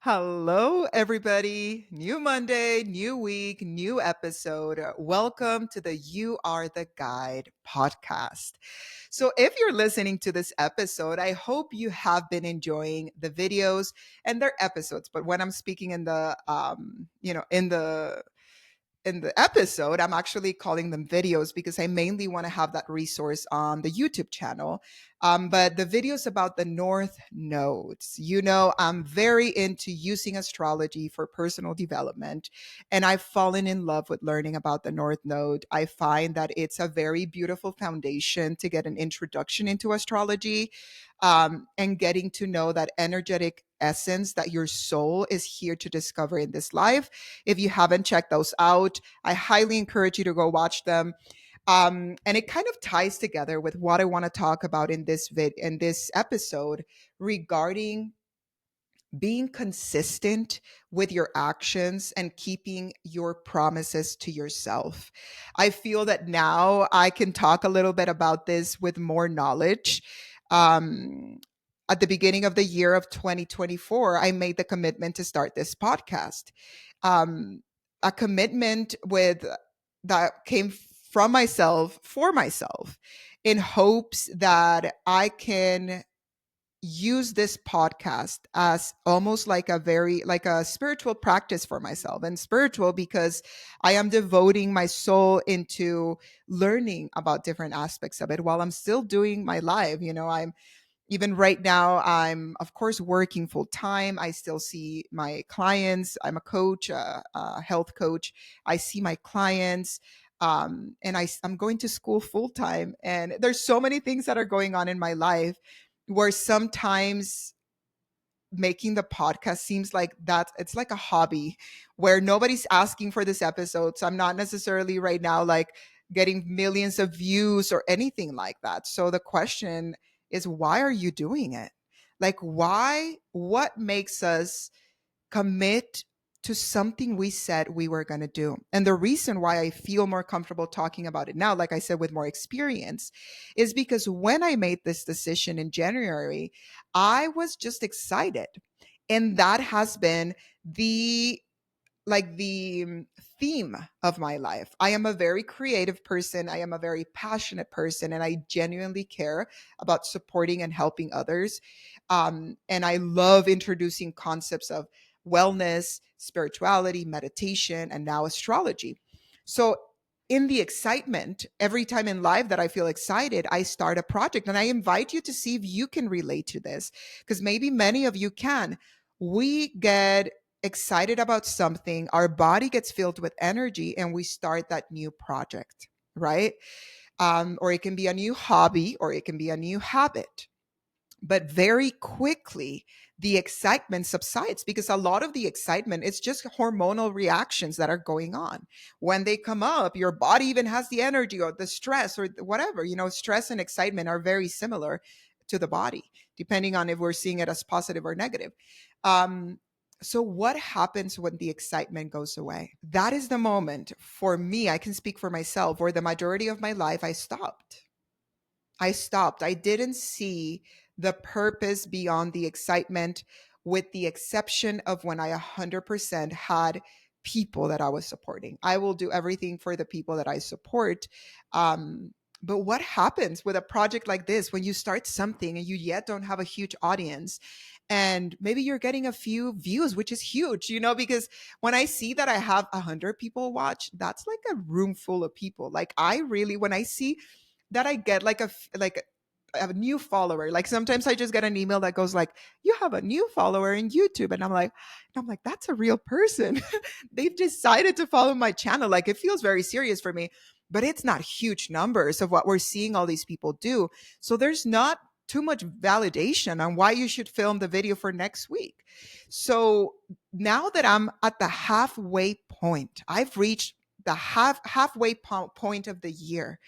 Hello, everybody. New Monday, new week, new episode. Welcome to the You Are the Guide podcast. So, if you're listening to this episode, I hope you have been enjoying the videos and their episodes. But when I'm speaking in the episode, I'm actually calling them videos because I mainly want to have that resource on the YouTube channel. But the videos about the North Nodes, I'm very into using astrology for personal development, and I've fallen in love with learning about the North Node. I find that it's a very beautiful foundation to get an introduction into astrology, and getting to know that energetic essence that your soul is here to discover in this life. If you haven't checked those out, I highly encourage you to go watch them. And it kind of ties together with what I want to talk about in this episode regarding being consistent with your actions and keeping your promises to yourself. I feel that now I can talk a little bit about this with more knowledge. Um, at the beginning of the year of 2024, I made the commitment to start this podcast. Um, a commitment with that came from myself for myself in hopes that I can use this podcast as almost like a spiritual practice for myself, and spiritual because I am devoting my soul into learning about different aspects of it while I'm still doing my life. I'm even right now, I'm of course working full time. I still see my clients. I'm a coach, a health coach. I see my clients. And I'm going to school full time. And there's so many things that are going on in my life where sometimes making the podcast seems like that it's like a hobby where nobody's asking for this episode. So I'm not necessarily right now like getting millions of views or anything like that. So the question is, why are you doing it? Like, why? What makes us commit to something we said we were going to do? And the reason why I feel more comfortable talking about it now, like I said, with more experience, is because when I made this decision in January, I was just excited. And that has been the theme of my life. I am a very creative person. I am a very passionate person, and I genuinely care about supporting and helping others. And I love introducing concepts of wellness, spirituality, meditation, and now astrology. So, in the excitement, every time in life that I feel excited, I start a project, and I invite you to see if you can relate to this, because maybe many of you can. We get excited about something, our body gets filled with energy, and we start that new project, right? Or it can be a new hobby, or it can be a new habit. But very quickly, the excitement subsides because a lot of the excitement is just hormonal reactions that are going on. When they come up, your body even has the energy or the stress or whatever. Stress and excitement are very similar to the body, depending on if we're seeing it as positive or negative. Um, so, what happens when the excitement goes away? That is the moment for me, I can speak for myself, where the majority of my life I stopped. I stopped. I didn't see the purpose beyond the excitement, with the exception of when I 100% had people that I was supporting. I will do everything for the people that I support. But what happens with a project like this when you start something and you yet don't have a huge audience? And maybe you're getting a few views, which is huge, because when I see that I have 100 people watch, that's like a room full of people. Like, I really, when I see that I get like a new follower. Like, sometimes I just get an email that goes like, "You have a new follower in YouTube," and I'm like, that's a real person. They've decided to follow my channel. Like, it feels very serious for me, but it's not huge numbers of what we're seeing all these people do. So there's not too much validation on why you should film the video for next week. So now that I'm at the halfway point, I've reached the halfway point of the year,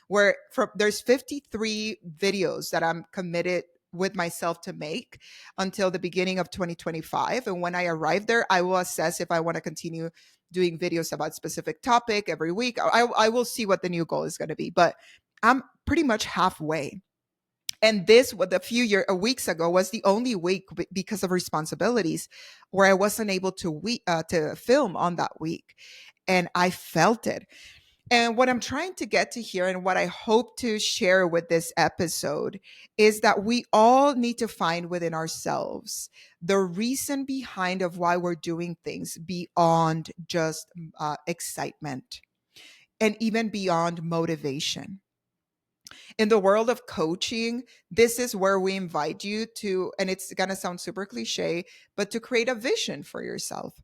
where there's 53 videos that I'm committed with myself to make until the beginning of 2025. And when I arrive there, I will assess if I want to continue doing videos about specific topic every week. I will see what the new goal is going to be, but I'm pretty much halfway. And this, what a few weeks ago, was the only week because of responsibilities where I wasn't able to film on that week, and I felt it. And what I'm trying to get to here, and what I hope to share with this episode, is that we all need to find within ourselves the reason behind of why we're doing things beyond just excitement, and even beyond motivation. In the world of coaching, this is where we invite you to, and it's going to sound super cliche, but to create a vision for yourself.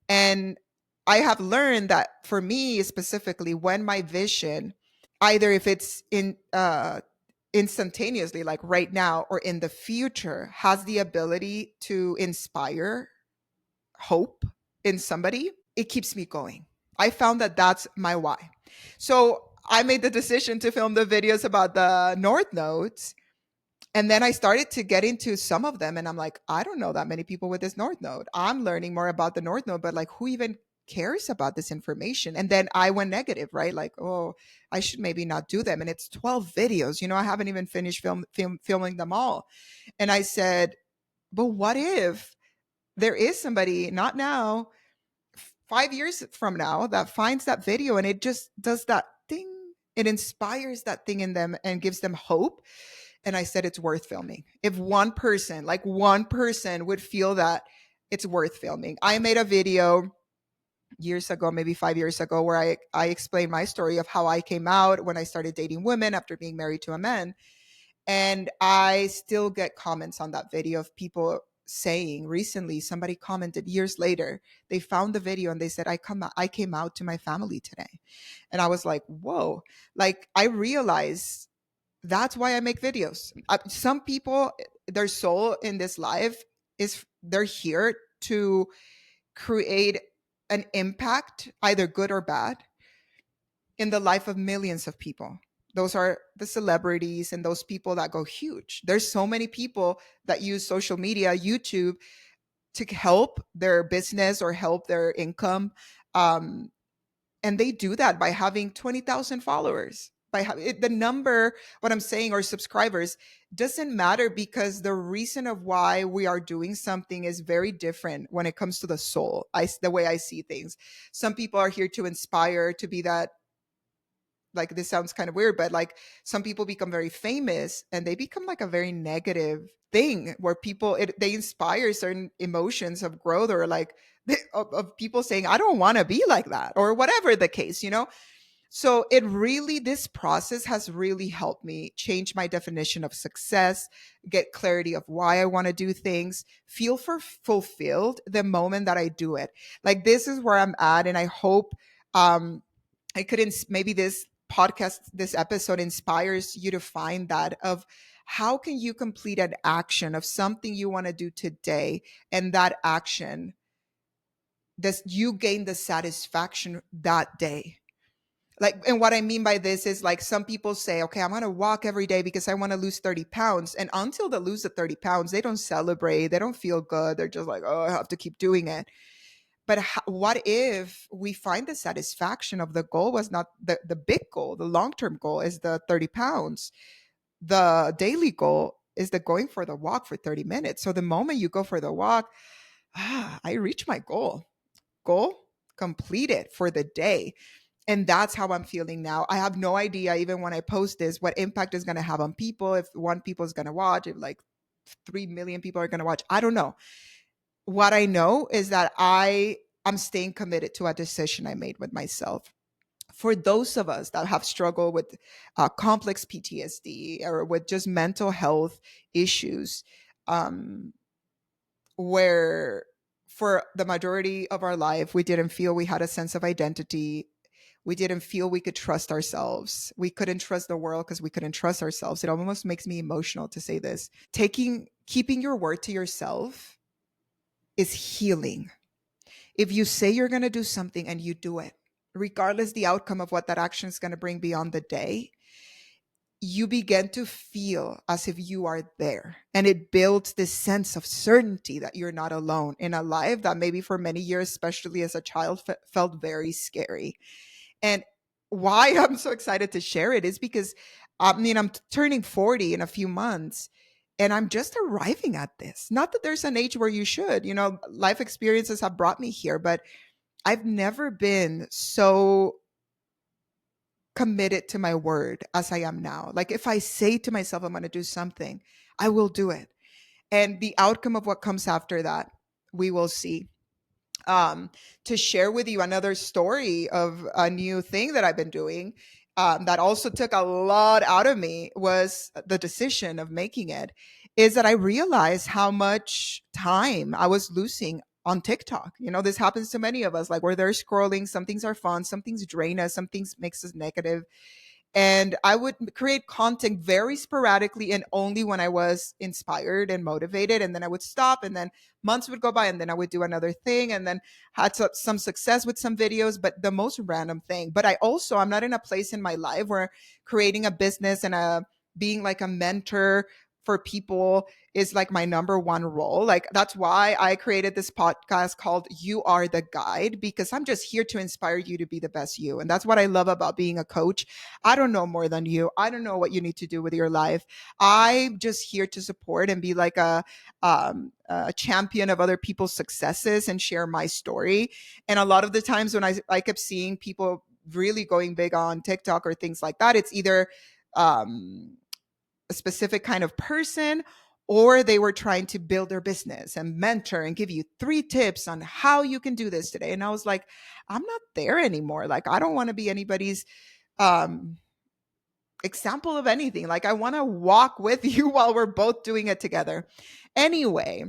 And I have learned that for me specifically, when my vision, either if it's instantaneously, like right now, or in the future, has the ability to inspire hope in somebody, it keeps me going. I found that that's my why. So I made the decision to film the videos about the North Nodes. And then I started to get into some of them. And I'm like, I don't know that many people with this North Node. I'm learning more about the North Node, but like, who even cares about this information? And then I went negative, right? Like, oh, I should maybe not do them. And it's 12 videos. I haven't even finished filming them all. And I said, but what if there is somebody, not now, 5 years from now, that finds that video and it just does that thing? It inspires that thing in them and gives them hope. And I said, it's worth filming. If one person, like one person, would feel that, it's worth filming. I made a video years ago, maybe 5 years ago, where I explained my story of how I came out when I started dating women after being married to a man. And I still get comments on that video of people saying, recently somebody commented years later, they found the video and they said, I came out to my family today. And I was like, whoa. Like, I realized that's why I make videos. Some people, their soul in this life is they're here to create an impact, either good or bad, in the life of millions of people. Those are the celebrities and those people that go huge. There's so many people that use social media, YouTube, to help their business or help their income. Um, and they do that by having 20,000 followers. The number, what I'm saying, or subscribers, doesn't matter, because the reason of why we are doing something is very different when it comes to the soul. The way I see things. Some people are here to inspire, to be that, like, this sounds kind of weird, but like, some people become very famous and they become like a very negative thing where they inspire certain emotions of growth, or like of people saying, I don't want to be like that, or whatever the case. So this process has really helped me change my definition of success, get clarity of why I want to do things, feel fulfilled the moment that I do it. Like, this is where I'm at. And I hope I couldn't, maybe this podcast, this episode inspires you to find that, of how can you complete an action of something you want to do today, and that action, does you gain the satisfaction that day. Like, and what I mean by this is, like, some people say, okay, I'm going to walk every day because I want to lose 30 pounds. And until they lose the 30 pounds, they don't celebrate. They don't feel good. They're just like, oh, I have to keep doing it. But what if we find the satisfaction of the goal was not the big goal? The long-term goal is the 30 pounds. The daily goal is the going for the walk for 30 minutes. So the moment you go for the walk, I reach my goal completed for the day. And that's how I'm feeling now. I have no idea, even when I post this, what impact is going to have on people. If one people is going to watch, if like 3 million people are going to watch, I don't know. What I know is that I'm staying committed to a decision I made with myself. For those of us that have struggled with complex PTSD, or with just mental health issues, um, where for the majority of our life, we didn't feel we had a sense of identity. We didn't feel we could trust ourselves. We couldn't trust the world because we couldn't trust ourselves. It almost makes me emotional to say this. Keeping your word to yourself is healing. If you say you're going to do something and you do it, regardless the outcome of what that action is going to bring beyond the day, you begin to feel as if you are there. And it builds this sense of certainty that you're not alone in a life that maybe for many years, especially as a child, felt very scary. And why I'm so excited to share it is because I mean, I'm turning 40 in a few months, and I'm just arriving at this. Not that there's an age where you should, life experiences have brought me here, but I've never been so committed to my word as I am now. Like, if I say to myself, I'm going to do something, I will do it. And the outcome of what comes after that, we will see. um, to share with you another story of a new thing that I've been doing, that also took a lot out of me, was the decision of making it, is that I realized how much time I was losing on TikTok. This happens to many of us, like, where they're scrolling, some things are fun, some things drain us, some things makes us negative, and I would create content very sporadically and only when I was inspired and motivated. And then I would stop, and then months would go by, and then I would do another thing, and then had some success with some videos, but the most random thing. But I'm not in a place in my life where creating a business and being like a mentor for people is like my number one role. Like, that's why I created this podcast called You Are the Guide, because I'm just here to inspire you to be the best you. And that's what I love about being a coach. I don't know more than you. I don't know what you need to do with your life. I'm just here to support and be like a champion of other people's successes and share my story. And a lot of the times when I kept seeing people really going big on TikTok or things like that, it's either um, a specific kind of person, or they were trying to build their business and mentor and give you 3 tips on how you can do this today. And I was like, I'm not there anymore. Like, I don't want to be anybody's um example of anything. Like, I want to walk with you while we're both doing it together. Anyway,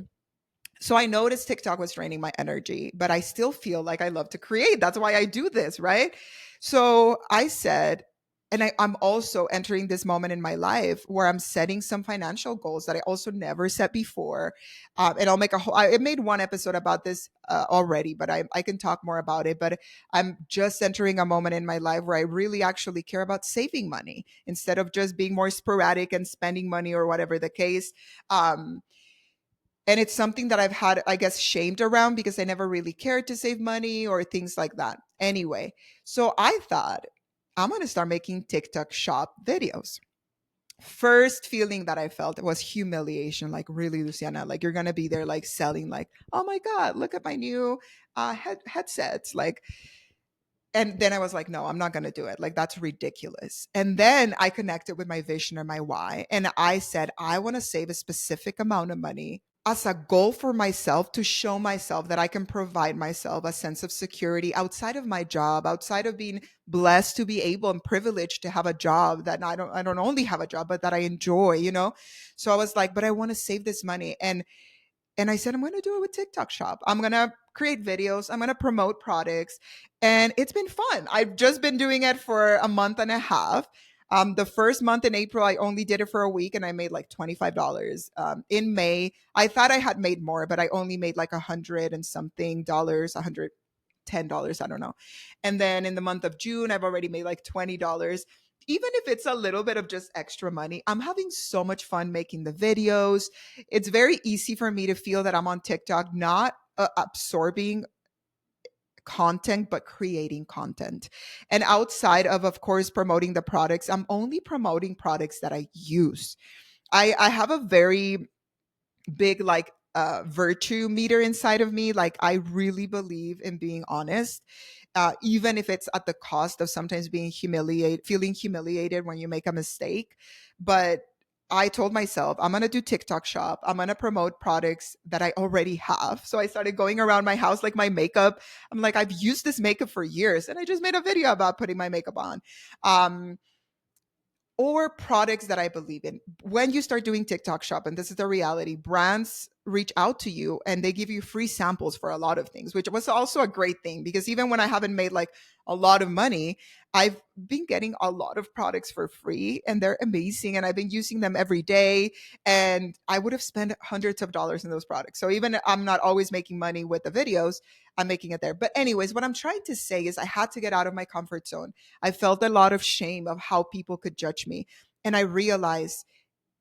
so I noticed TikTok was draining my energy, but I still feel like I love to create. That's why I do this, right? So I said, and I'm also entering this moment in my life where I'm setting some financial goals that I also never set before. And I'll make I made one episode about this already, but I can talk more about it. But I'm just entering a moment in my life where I really actually care about saving money instead of just being more sporadic and spending money or whatever the case. Um, and it's something that I've had, I guess, shamed around because I never really cared to save money or things like that. Anyway, so I thought I'm going to start making TikTok shop videos. First feeling that I felt was humiliation. Like, really, Luciana, like, you're going to be there, like, selling, like, oh my God, look at my new headsets. Like, and then I was like, no, I'm not going to do it. Like, that's ridiculous. And then I connected with my vision or my why. And I said, I want to save a specific amount of money as a goal for myself, to show myself that I can provide myself a sense of security outside of my job, outside of being blessed to be able and privileged to have a job that I don't only have a job, but that I enjoy. So I was like, but I want to save this money. And I said, I'm going to do it with TikTok Shop. I'm going to create videos. I'm going to promote products. And it's been fun. I've just been doing it for a month and a half. The first month in April, I only did it for a week and I made like $25. In May, I thought I had made more, but I only made like 100 and something dollars, $110, I don't know. And then in the month of June, I've already made like $20. Even if it's a little bit of just extra money, I'm having so much fun making the videos. It's very easy for me to feel that I'm on TikTok, not absorbing content, but creating content. And outside of course, promoting the products, I'm only promoting products that I use. I have a very big, like, virtue meter inside of me. Like, I really believe in being honest, even if it's at the cost of sometimes feeling humiliated when you make a mistake. But I told myself, I'm going to do TikTok shop. I'm going to promote products that I already have. So I started going around my house, like my makeup. I'm like, I've used this makeup for years, and I just made a video about putting my makeup on. Um, or products that I believe in. When you start doing TikTok shop, and this is the reality, brands reach out to you and they give you free samples for a lot of things, which was also a great thing, because even when I haven't made like a lot of money, I've been getting a lot of products for free and they're amazing. And I've been using them every day. And I would have spent hundreds of dollars in those products. So even I'm not always making money with the videos, I'm making it there. But anyways, what I'm trying to say is I had to get out of my comfort zone. I felt a lot of shame of how people could judge me. And I realized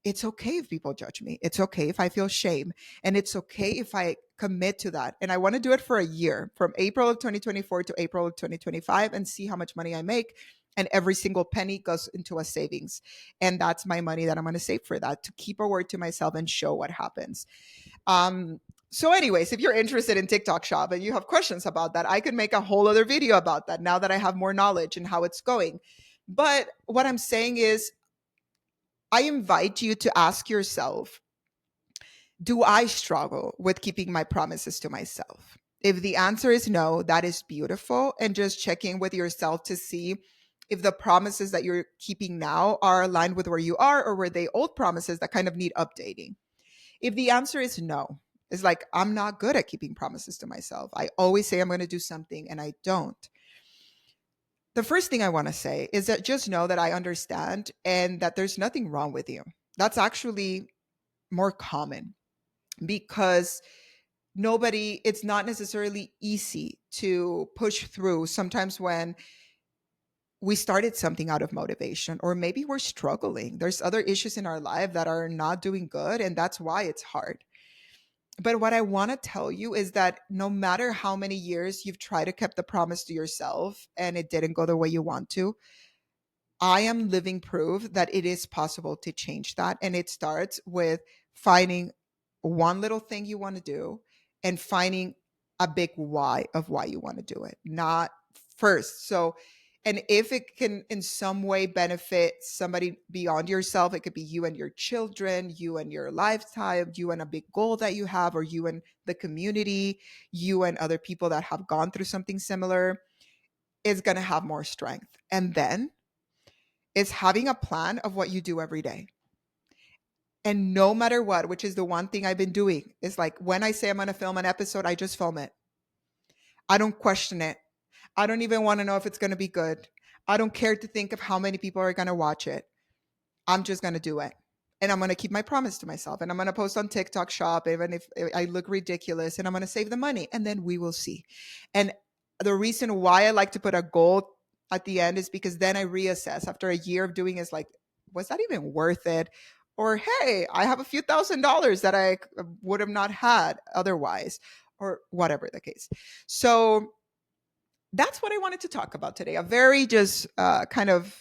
it's okay if people judge me. It's okay if I feel shame. And it's okay if I commit to that. And I want to do it for a year, from April of 2024 to April of 2025, and see how much money I make. and every single penny goes into a savings. And that's my money that I'm going to save for that, to keep a word to myself and show what happens. Um, so, anyways, if you're interested in TikTok Shop and you have questions about that, I could make a whole other video about that now that I have more knowledge and how it's going. But what I'm saying is, I invite you to ask yourself, do I struggle with keeping my promises to myself? If the answer is no, that is beautiful. And just check in with yourself to see if the promises that you're keeping now are aligned with where you are, or were they old promises that kind of need updating. If the answer is no, it's like, I'm not good at keeping promises to myself. I always say I'm going to do something and I don't. The first thing I want to say is that just know that I understand and that there's nothing wrong with you. That's actually more common, because it's not necessarily easy to push through sometimes when we started something out of motivation, or maybe we're struggling. There's other issues in our life that are not doing good, and that's why it's hard. But what I want to tell you is that no matter how many years you've tried to keep the promise to yourself and it didn't go the way you want to, I am living proof that it is possible to change that. And it starts with finding one little thing you want to do and finding a big why of why you want to do it, not first. So, and if it can in some way benefit somebody beyond yourself, it could be you and your children, you and your lifetime, you and a big goal that you have, or you and the community, you and other people that have gone through something similar, is going to have more strength. And then is having a plan of what you do every day. And no matter what, which is the one thing I've been doing, is like, when I say I'm going to film an episode, I just film it. I don't question it. I don't even want to know if it's going to be good. I don't care to think of how many people are going to watch it. I'm just going to do it. And I'm going to keep my promise to myself. And I'm going to post on TikTok Shop, even if I look ridiculous, and I'm going to save the money. And then we will see. And the reason why I like to put a goal at the end is because then I reassess after a year of doing, is like, was that even worth it? Or, hey, I have a few $1,000s that I would have not had otherwise, or whatever the case. So that's what I wanted to talk about today. A very just kind of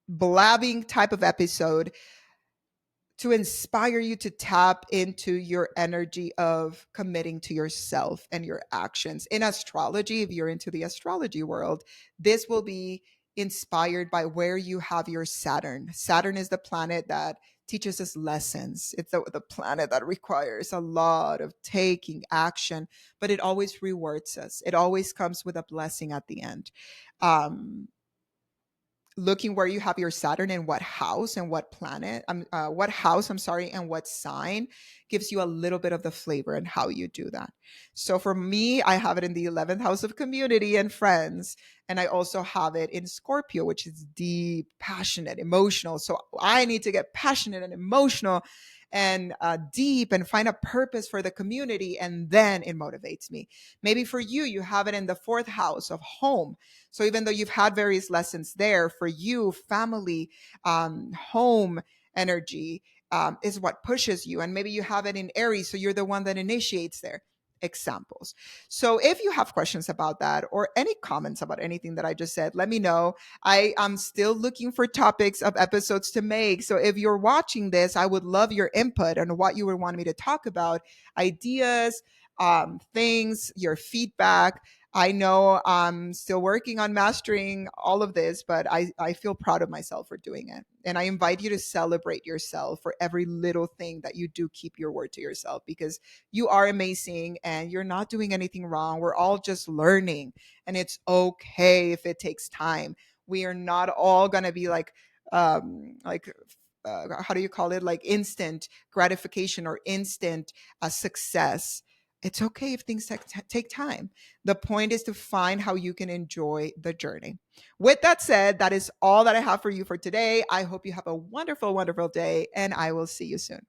blabbing type of episode to inspire you to tap into your energy of committing to yourself and your actions. In astrology, if you're into the astrology world, this will be inspired by where you have your Saturn. Saturn is the planet that teaches us lessons. It's the planet that requires a lot of taking action, but it always rewards us. It always comes with a blessing at the end. Looking where you have your Saturn and what house and what planet, what house, I'm sorry, and what sign gives you a little bit of the flavor and how you do that. So for me, I have it in the 11th house of community and friends. And I also have it in Scorpio, which is deep, passionate, emotional. So I need to get passionate and emotional and deep and find a purpose for the community. And then it motivates me. Maybe for you, you have it in the 4th house of home. So even though you've had various lessons there, for you, family, home energy is what pushes you. And maybe you have it in Aries, so you're the one that initiates there. Examples. So if you have questions about that or any comments about anything that I just said, let me know. I am still looking for topics of episodes to make. So if you're watching this, I would love your input on what you would want me to talk about, ideas, things, your feedback. I know I'm still working on mastering all of this, but I feel proud of myself for doing it. And I invite you to celebrate yourself for every little thing that you do keep your word to yourself, because you are amazing and you're not doing anything wrong. We're all just learning, and it's okay if it takes time. We are not all going to be how do you call it? Like instant gratification or instant success. It's okay if things take time. The point is to find how you can enjoy the journey. With that said, that is all that I have for you for today. I hope you have a wonderful, wonderful day, and I will see you soon.